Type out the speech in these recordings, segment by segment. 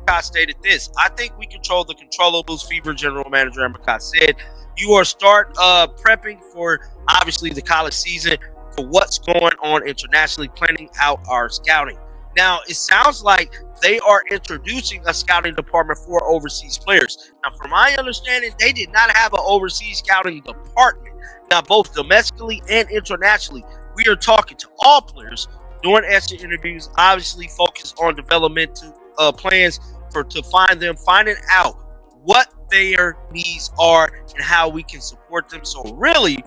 Ambercott stated this: "I think we control the controllables." Fever general manager Ambercott said, "You are start prepping for obviously the college season, for what's going on internationally, planning out our scouting." Now, it sounds like they are introducing a scouting department for overseas players. Now, from my understanding, they did not have an overseas scouting department. Now, both domestically and internationally, we are talking to all players, doing exit interviews, obviously focus on developmental plans to finding out what their needs are and how we can support them. So really,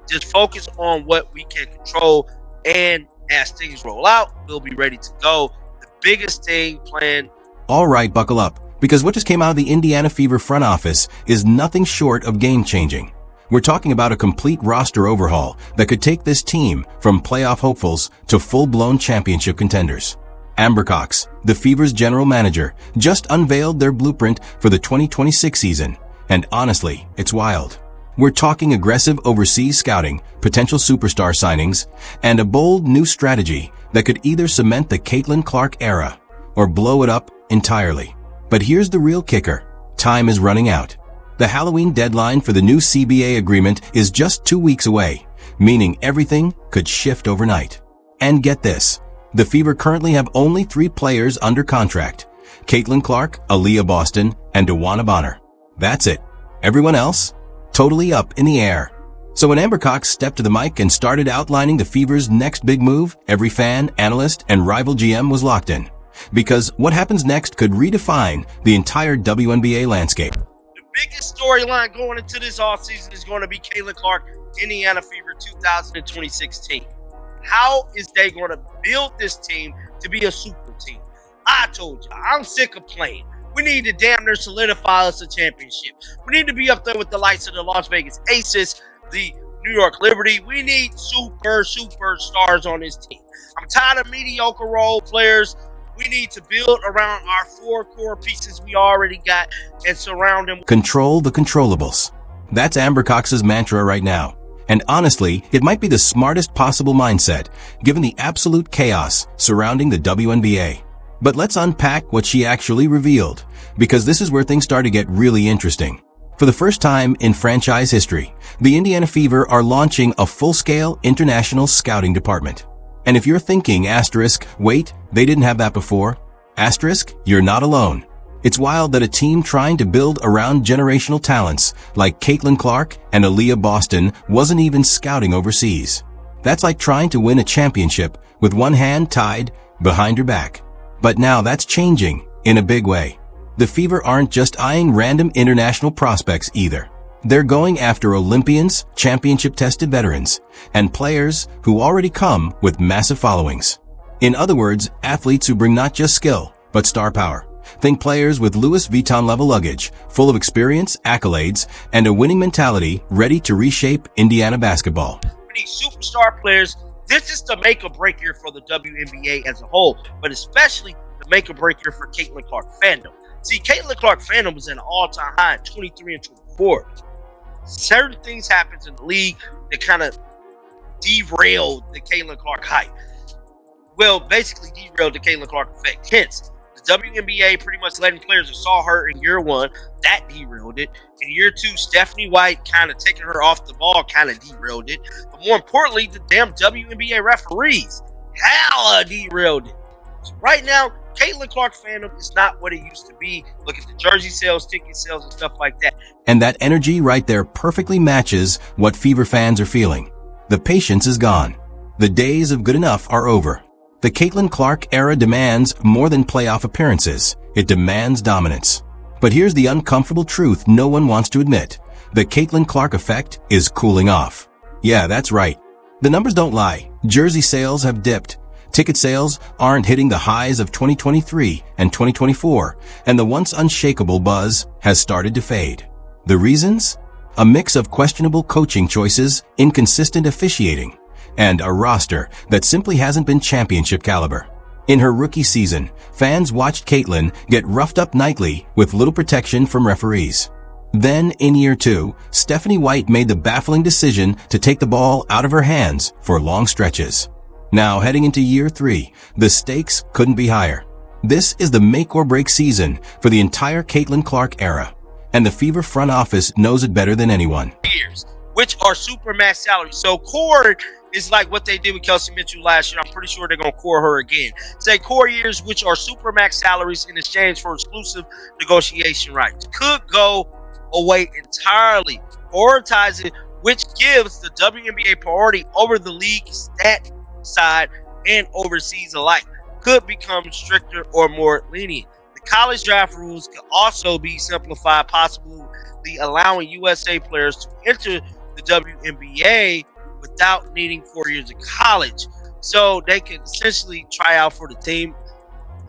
just focus on what we can control, and as things roll out, we'll be ready to go. The biggest thing planned. All right, buckle up, because what just came out of the Indiana Fever front office is nothing short of game-changing. We're talking about a complete roster overhaul that could take this team from playoff hopefuls to full-blown championship contenders. Amber Cox, the Fever's general manager, just unveiled their blueprint for the 2026 season, and honestly, it's wild. We're talking aggressive overseas scouting, potential superstar signings, and a bold new strategy that could either cement the Caitlin Clark era or blow it up entirely. But here's the real kicker. Time is running out. The Halloween deadline for the new CBA agreement is just 2 weeks away, meaning everything could shift overnight. And get this, the Fever currently have only 3 players under contract: Caitlin Clark, Aaliyah Boston, and DeWanna Bonner. That's it. Everyone else? Totally up in the air. So when Amber Cox stepped to the mic and started outlining the Fever's next big move, every fan, analyst, and rival GM was locked in. Because what happens next could redefine the entire WNBA landscape. The biggest storyline going into this offseason is going to be Caitlin Clark, Indiana Fever 2026 team. How is they going to build this team to be a super team? I told you, I'm sick of playing. We need to damn near solidify us a championship. We need to be up there with the likes of the Las Vegas Aces, the New York Liberty. We need superstars on this team. I'm tired of mediocre role players. We need to build around our 4 core pieces we already got and surround them. Control the controllables. That's Amber Cox's mantra right now. And honestly, it might be the smartest possible mindset, given the absolute chaos surrounding the WNBA. But let's unpack what she actually revealed, because this is where things start to get really interesting. For the first time in franchise history, the Indiana Fever are launching a full-scale international scouting department. And if you're thinking, asterisk, wait, they didn't have that before, asterisk, you're not alone. It's wild that a team trying to build around generational talents like Caitlin Clark and Aaliyah Boston wasn't even scouting overseas. That's like trying to win a championship with one hand tied behind her back. But now that's changing in a big way. The Fever aren't just eyeing random international prospects either. They're going after Olympians, championship-tested veterans, and players who already come with massive followings. In other words, athletes who bring not just skill, but star power. Think players with Louis Vuitton-level luggage, full of experience, accolades, and a winning mentality ready to reshape Indiana basketball. We need superstar players. This is the make or break year for the WNBA as a whole, but especially the make or break year for Caitlin Clark fandom. See, Caitlin Clark fandom was at an all-time high at 23 and 24. Certain things happened in the league that kind of derailed the Caitlin Clark hype. Well, basically derailed the Caitlin Clark effect. Hence, the WNBA pretty much letting players who saw her in year 1, that derailed it. In year 2, Stephanie White kind of taking her off the ball kind of derailed it. But more importantly, the damn WNBA referees hella derailed it. So right now, Caitlin Clark fandom is not what it used to be. Look at the jersey sales, ticket sales, and stuff like that. And that energy right there perfectly matches what Fever fans are feeling. The patience is gone. The days of good enough are over. The Caitlin Clark era demands more than playoff appearances. It demands dominance. But here's the uncomfortable truth no one wants to admit. The Caitlin Clark effect is cooling off. Yeah, that's right. The numbers don't lie. Jersey sales have dipped. Ticket sales aren't hitting the highs of 2023 and 2024, and the once unshakable buzz has started to fade. The reasons? A mix of questionable coaching choices, inconsistent officiating, and a roster that simply hasn't been championship caliber. In her rookie season, fans watched Caitlin get roughed up nightly with little protection from referees. Then, in year 2, Stephanie White made the baffling decision to take the ball out of her hands for long stretches. Now, heading into year 3, the stakes couldn't be higher. This is the make-or-break season for the entire Caitlin Clark era, and the Fever front office knows it better than anyone. Years, which are supermax salaries. So core is like what they did with Kelsey Mitchell last year. I'm pretty sure they're going to core her again. Say core years, which are supermax salaries in exchange for exclusive negotiation rights, could go away entirely, prioritizing which gives the WNBA priority over the league stat side and overseas alike, could become stricter or more lenient. The college draft rules could also be simplified, possibly allowing USA players to enter the WNBA without needing 4 years of college. So they can essentially try out for the team.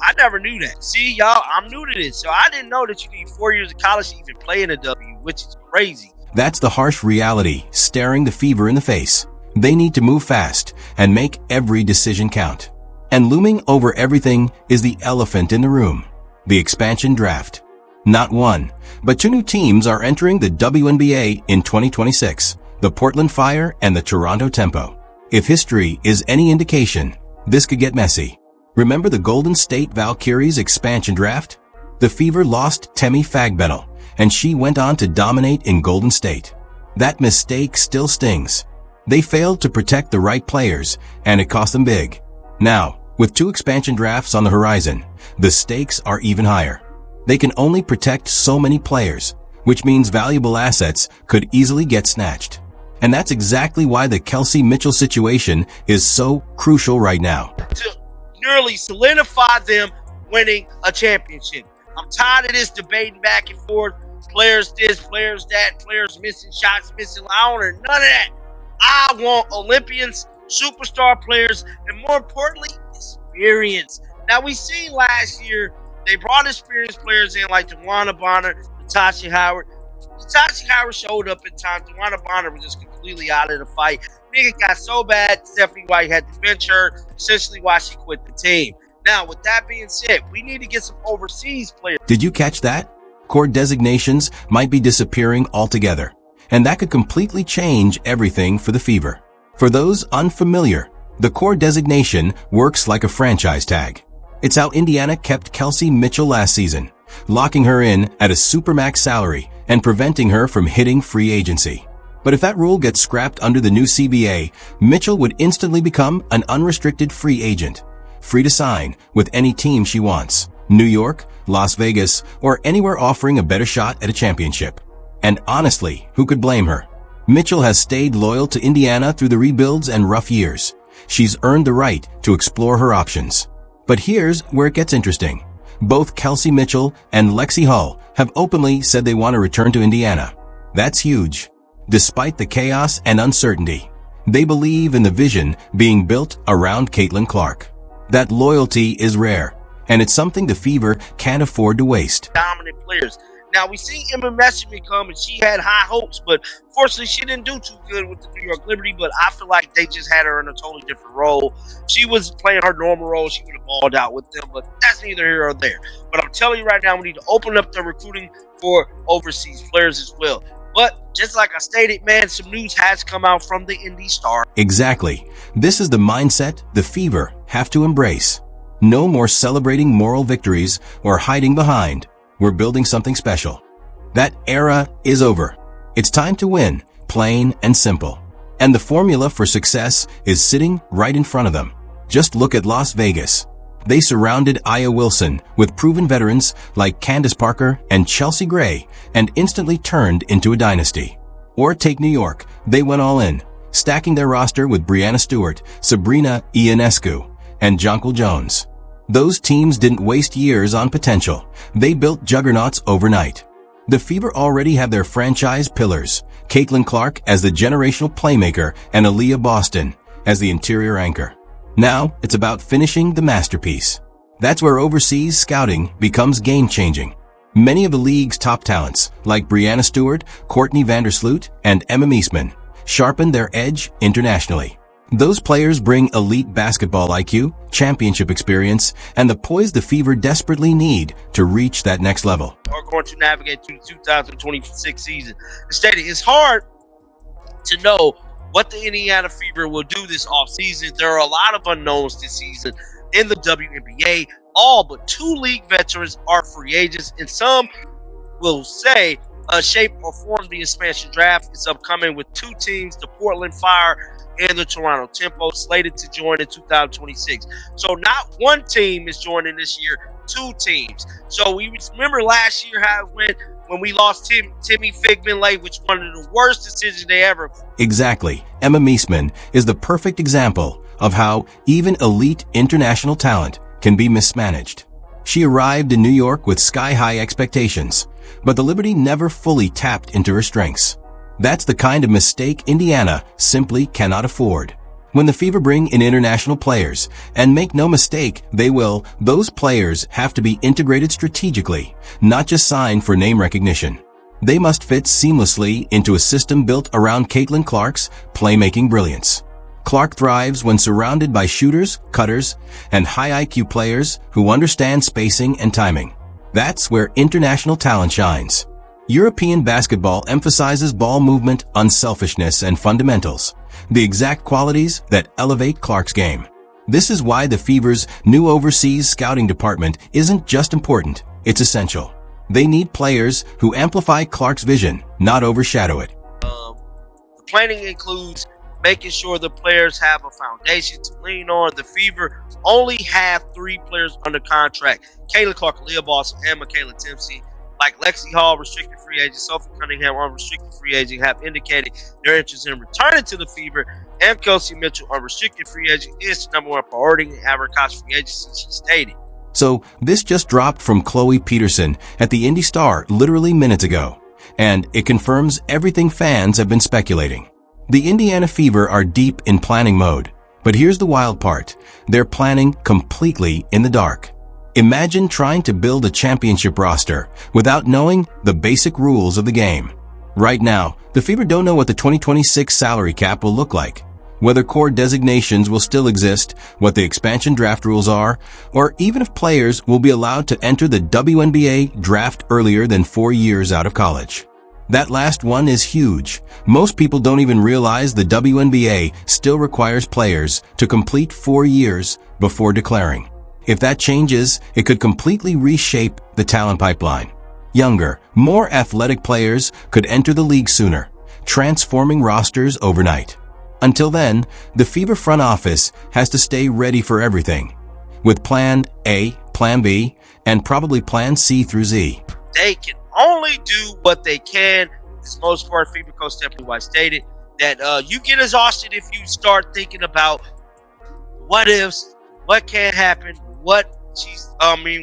I never knew that. See, y'all, I'm new to this. So I didn't know that you need 4 years of college to even play in the W, which is crazy. That's the harsh reality staring the Fever in the face. They need to move fast and make every decision count. And looming over everything is the elephant in the room, the expansion draft. Not one, but two new teams are entering the WNBA in 2026, the Portland Fire and the Toronto Tempo. If history is any indication, this could get messy. Remember the Golden State Valkyries expansion draft? The Fever lost Temi Fagbettel, and she went on to dominate in Golden State. That mistake still stings. They failed to protect the right players, and it cost them big. Now, with two expansion drafts on the horizon, the stakes are even higher. They can only protect so many players, which means valuable assets could easily get snatched. And that's exactly why the Kelsey Mitchell situation is so crucial right now. To nearly solidify them winning a championship. I'm tired of this debating back and forth. Players this, players that, players missing shots, missing. I don't want none of that. I want Olympians, superstar players, and more importantly, experience. Now, we seen last year, they brought experienced players in like DeWanna Bonner, Natasha Howard. Natasha Howard showed up at times. DeWanna Bonner was just completely out of the fight. Nigga got so bad, Stephanie White had to bench her, essentially why she quit the team. Now, with that being said, we need to get some overseas players. Did you catch that? Core designations might be disappearing altogether, and that could completely change everything for the Fever. For those unfamiliar, the core designation works like a franchise tag. It's how Indiana kept Kelsey Mitchell last season, locking her in at a supermax salary and preventing her from hitting free agency. But if that rule gets scrapped under the new CBA, Mitchell would instantly become an unrestricted free agent, free to sign with any team she wants, New York, Las Vegas, or anywhere offering a better shot at a championship. And honestly, who could blame her? Mitchell has stayed loyal to Indiana through the rebuilds and rough years. She's earned the right to explore her options. But here's where it gets interesting. Both Kelsey Mitchell and Lexi Hull have openly said they want to return to Indiana. That's huge. Despite the chaos and uncertainty, they believe in the vision being built around Caitlin Clark. That loyalty is rare, and it's something the Fever can't afford to waste. Dominant players. Now, we seen Emma Messerschmidt come, and she had high hopes, but fortunately, she didn't do too good with the New York Liberty, but I feel like they just had her in a totally different role. She was playing her normal role. She would have balled out with them, but that's neither here or there. But I'm telling you right now, we need to open up the recruiting for overseas players as well. But just like I stated, man, some news has come out from the Indy Star. Exactly. This is the mindset the Fever have to embrace. No more celebrating moral victories or hiding behind. We're building something special. That era is over. It's time to win, plain and simple. And the formula for success is sitting right in front of them. Just look at Las Vegas. They surrounded Aya Wilson with proven veterans like Candace Parker and Chelsea Gray and instantly turned into a dynasty. Or take New York. They went all in, stacking their roster with Brianna Stewart, Sabrina Ionescu, and Jonquil Jones. Those teams didn't waste years on potential. They built juggernauts overnight. The Fever already have their franchise pillars, Caitlin Clark as the generational playmaker and Aaliyah Boston as the interior anchor. Now, it's about finishing the masterpiece. That's where overseas scouting becomes game-changing. Many of the league's top talents, like Brianna Stewart, Courtney Vandersloot, and Emma Meesman, sharpen their edge internationally. Those players bring elite basketball IQ, championship experience, and the poise the Fever desperately need to reach that next level. Are going to navigate through the 2026 season. Instead, it's hard to know what the Indiana Fever will do this offseason. There are a lot of unknowns this season in the WNBA. all but 2 league veterans are free agents, and some will say shape or form the expansion draft is upcoming, with 2 teams, the Portland Fire and the Toronto Tempo, slated to join in 2026. So not one team is joining this year, 2 teams. So we remember last year how it went when we lost Timmy Figman late, which was one of the worst decisions they ever. Exactly. Emma Meesman is the perfect example of how even elite international talent can be mismanaged. She arrived in New York with sky-high expectations, but the Liberty never fully tapped into her strengths. That's the kind of mistake Indiana simply cannot afford. When the Fever bring in international players, and make no mistake, they will, those players have to be integrated strategically, not just signed for name recognition. They must fit seamlessly into a system built around Caitlin Clark's playmaking brilliance. Clark thrives when surrounded by shooters, cutters, and high IQ players who understand spacing and timing. That's where international talent shines. European basketball emphasizes ball movement, unselfishness, and fundamentals, the exact qualities that elevate Clark's game. This is why the Fever's new overseas scouting department isn't just important, it's essential. They need players who amplify Clark's vision, not overshadow it. The planning includes making sure the players have a foundation to lean on. The Fever only have 3 players under contract: Kayla Clark, Leah Boston, and Michaela Timpsey. Like Lexi Hall, restricted free agent, Sophie Cunningham, unrestricted free agent, have indicated their interest in returning to the Fever, and Kelsey Mitchell, unrestricted free agent, is the number 1 priority in Abercrombie's free agency, she stated. So this just dropped from Chloe Peterson at the Indy Star literally minutes ago, and it confirms everything fans have been speculating. The Indiana Fever are deep in planning mode, but here's the wild part: they're planning completely in the dark. Imagine trying to build a championship roster without knowing the basic rules of the game. Right now, the Fever don't know what the 2026 salary cap will look like, whether core designations will still exist, what the expansion draft rules are, or even if players will be allowed to enter the WNBA draft earlier than 4 years out of college. That last one is huge. Most people don't even realize the WNBA still requires players to complete 4 years before declaring. If that changes, it could completely reshape the talent pipeline. Younger, more athletic players could enter the league sooner, transforming rosters overnight. Until then, the Fever front office has to stay ready for everything, with Plan A, Plan B, and probably Plan C through Z. They can only do what they can. This most part, Fever coach Stephanie White stated that you get exhausted if you start thinking about what ifs, what can happen, what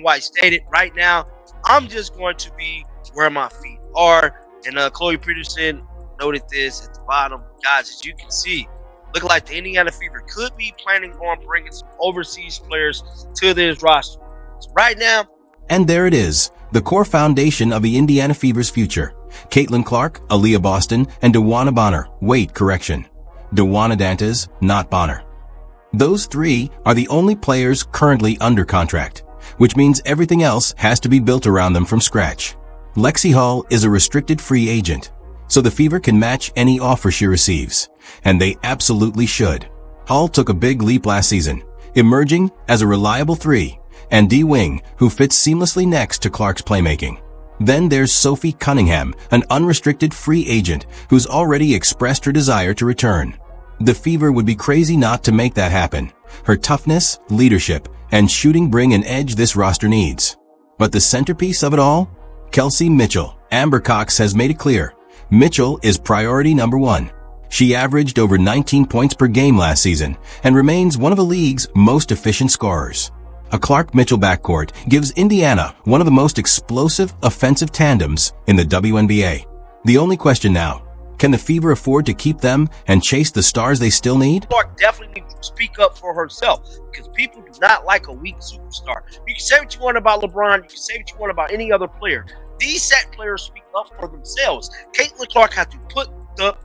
White stated. Right now, I'm just going to be where my feet are. And Chloe Peterson noted this at the bottom. Guys, as you can see, look like the Indiana Fever could be planning on bringing some overseas players to this roster. So right now, and there it is, the core foundation of the Indiana Fever's future. Caitlin Clark, Aaliyah Boston, and DeWanna Bonner. Wait, correction. DeWanna Dantes, not Bonner. Those 3 are the only players currently under contract, which means everything else has to be built around them from scratch. Lexi Hall is a restricted free agent, so the Fever can match any offer she receives, and they absolutely should. Hall took a big leap last season, emerging as a reliable 3, and D. Wing, who fits seamlessly next to Clark's playmaking. Then there's Sophie Cunningham, an unrestricted free agent who's already expressed her desire to return. The Fever would be crazy not to make that happen. Her toughness, leadership, and shooting bring an edge this roster needs. But the centerpiece of it all? Kelsey Mitchell. Amber Cox has made it clear. Mitchell is priority number 1. She averaged over 19 points per game last season and remains one of the league's most efficient scorers. A Clark-Mitchell backcourt gives Indiana one of the most explosive offensive tandems in the WNBA. The only question now: can the Fever afford to keep them and chase the stars they still need? Clark definitely needs to speak up for herself, because people do not like a weak superstar. You can say what you want about LeBron, you can say what you want about any other player. These set players speak up for themselves. Caitlin Clark has to put the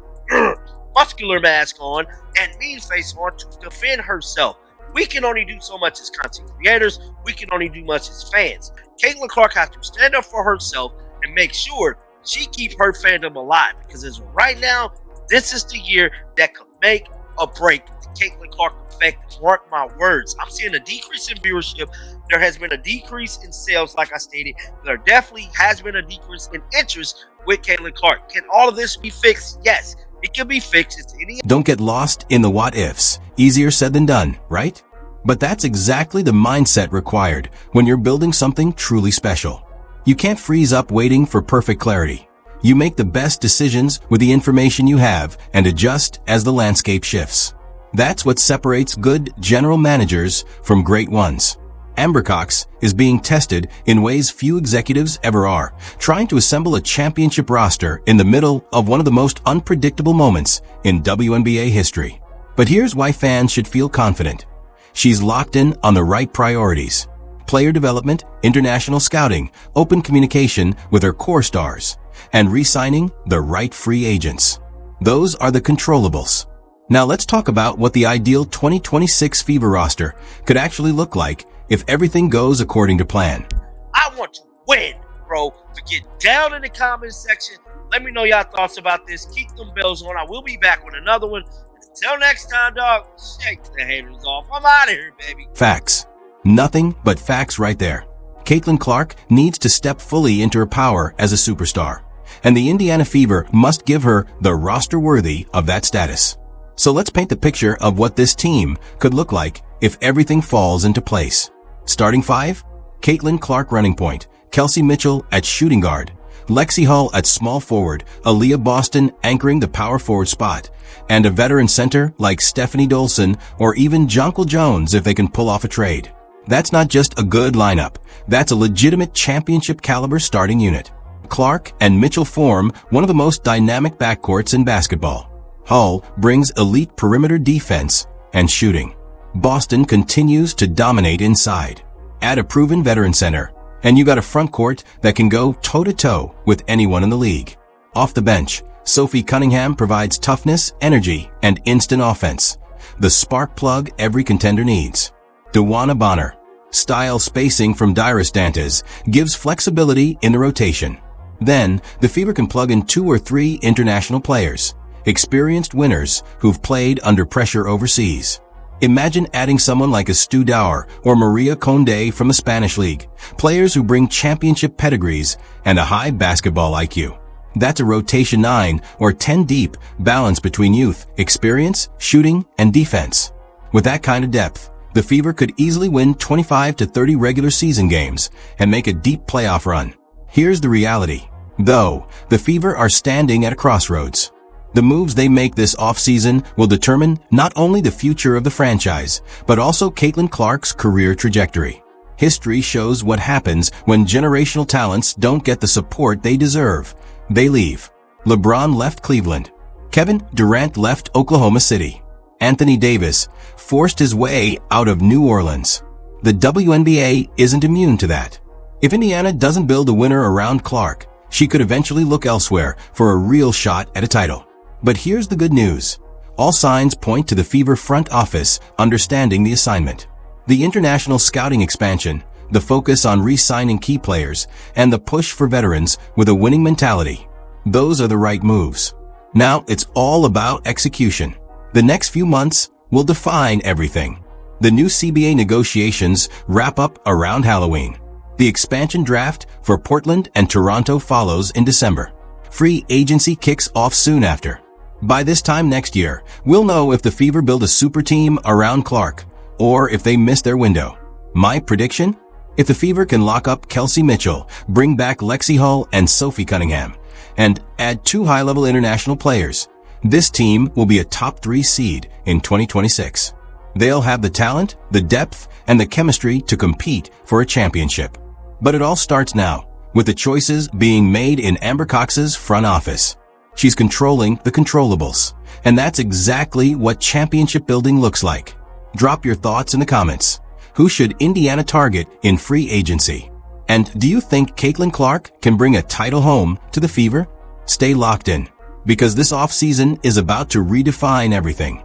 muscular mask on and mean face on to defend herself. We can only do so much as content creators. We can only do much as fans. Caitlin Clark has to stand up for herself and make sure she keep her fandom alive, because as of right now, this is the year that could make a break. The Caitlin Clark effect, mark my words. I'm seeing a decrease in viewership. There has been a decrease in sales, like I stated. There definitely has been a decrease in interest with Caitlin Clark. Can all of this be fixed? Yes, it can be fixed. Don't get lost in the what ifs. Easier said than done, right? But that's exactly the mindset required when you're building something truly special. You can't freeze up waiting for perfect clarity. You make the best decisions with the information you have and adjust as the landscape shifts. That's what separates good general managers from great ones. Amber Cox is being tested in ways few executives ever are, trying to assemble a championship roster in the middle of one of the most unpredictable moments in WNBA history. But here's why fans should feel confident. She's locked in on the right priorities: player development, international scouting, open communication with her core stars, and re-signing the right free agents. Those are the controllables. Now let's talk about what the ideal 2026 Fever roster could actually look like if everything goes according to plan. I want to win, bro. So get down in the comments section. Let me know your thoughts about this. Keep them bells on. I will be back with another one. Until next time, dog, shake the haters off. I'm out of here, baby. Facts. Nothing but facts right there. Caitlin Clark needs to step fully into her power as a superstar, and the Indiana Fever must give her the roster worthy of that status. So let's paint the picture of what this team could look like if everything falls into place. Starting five: Caitlin Clark running point, Kelsey Mitchell at shooting guard, Lexi Hull at small forward, Aaliyah Boston anchoring the power forward spot, and a veteran center like Stephanie Dolson or even Jonquil Jones if they can pull off a trade. That's not just a good lineup. That's a legitimate championship caliber starting unit. Clark and Mitchell form one of the most dynamic backcourts in basketball. Hull brings elite perimeter defense and shooting. Boston continues to dominate inside. Add a proven veteran center, and you got a front court that can go toe-to-toe with anyone in the league. Off the bench, Sophie Cunningham provides toughness, energy, and instant offense. The spark plug every contender needs. DeWanna Bonner, style spacing from Dyrus Dantes, gives flexibility in the rotation. Then, the Fever can plug in 2 or 3 international players, experienced winners who've played under pressure overseas. Imagine adding someone like a Stu Dower or Maria Conde from the Spanish League, players who bring championship pedigrees and a high basketball IQ. That's a rotation 9 or 10 deep balance between youth, experience, shooting, and defense. With that kind of depth, the Fever could easily win 25 to 30 regular season games and make a deep playoff run. Here's the reality, though: the Fever are standing at a crossroads. The moves they make this offseason will determine not only the future of the franchise, but also Caitlin Clark's career trajectory. History shows what happens when generational talents don't get the support they deserve. They leave. LeBron left Cleveland. Kevin Durant left Oklahoma City. Anthony Davis forced his way out of New Orleans. The WNBA isn't immune to that. If Indiana doesn't build a winner around Clark, she could eventually look elsewhere for a real shot at a title. But here's the good news. All signs point to the Fever front office understanding the assignment. The international scouting expansion, the focus on re-signing key players, and the push for veterans with a winning mentality. Those are the right moves. Now it's all about execution. The next few months will define everything. The new CBA negotiations wrap up around Halloween. The expansion draft for Portland and Toronto follows in December. Free agency kicks off soon after. By this time next year, we'll know if the Fever build a super team around Clark, or if they miss their window. My prediction? If the Fever can lock up Kelsey Mitchell, bring back Lexi Hull and Sophie Cunningham, and add 2 high-level international players, this team will be a top 3 seed in 2026. They'll have the talent, the depth, and the chemistry to compete for a championship. But it all starts now, with the choices being made in Amber Cox's front office. She's controlling the controllables, and that's exactly what championship building looks like. Drop your thoughts in the comments. Who should Indiana target in free agency? And do you think Caitlin Clark can bring a title home to the Fever? Stay locked in, because this offseason is about to redefine everything.